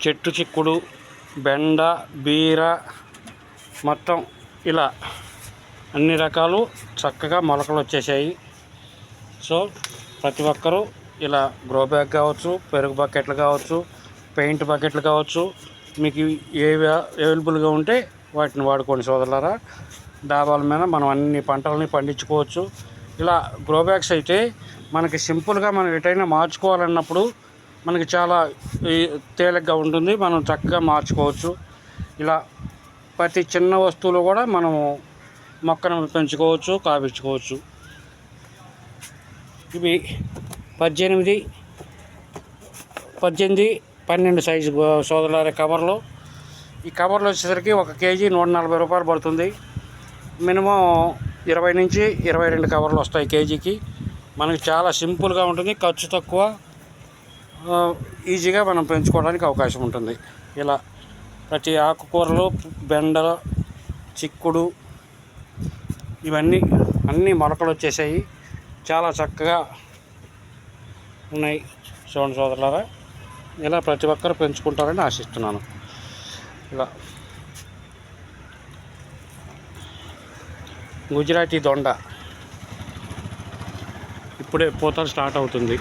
చెట్టు చిక్కుడు, బెండ, బీర మొత్తం ఇలా అన్ని రకాలు చక్కగా మొలకలు వచ్చేసాయి. సో ప్రతి ఒక్కరూ ఇలా గ్రో బ్యాగ్ కావచ్చు, పెరుగు బకెట్లు కావచ్చు, పెయింట్ బకెట్లు కావచ్చు, మీకు ఏవి అవైలబుల్గా ఉంటే వాటిని వాడుకోండి సోదరులారా. డాబాల మీద మనం అన్ని పంటలని పండించుకోవచ్చు. ఇలా గ్రో బ్యాగ్స్ అయితే మనకి సింపుల్గా మనం ఎటైనా మార్చుకోవాలన్నప్పుడు మనకి చాలా తేలిగ్గా ఉంటుంది, మనం చక్కగా మార్చుకోవచ్చు. ఇలా ప్రతి చిన్న వస్తువులు కూడా మనము మొక్కను పెంచుకోవచ్చు, కాపించుకోవచ్చు. ఇవి 18, 12 సైజు సోదరులారా కవర్లు. ఈ కవర్లు వచ్చేసరికి 1 కేజీ 140 రూపాయలు పడుతుంది. మినిమం 20 నుంచి 22 కవర్లు వస్తాయి కేజీకి. మనకి చాలా సింపుల్గా ఉంటుంది, ఖర్చు తక్కువ, ఈజీగా మనం పెంచుకోవడానికి అవకాశం ఉంటుంది. ఇలా ప్రతి ఆకుకూరలు, బెండ, చిక్కుడు ఇవన్నీ అన్నీ మొలకలు వచ్చేసాయి, చాలా చక్కగా ఉన్నాయి. చూడండి సోదరులారా, ఇలా ప్రతి ఒక్కరు పెంచుకుంటారని ఆశిస్తున్నాను. ఇలా గుజరాతీ దొండ ఇప్పుడే పూత స్టార్ట్ అవుతుంది.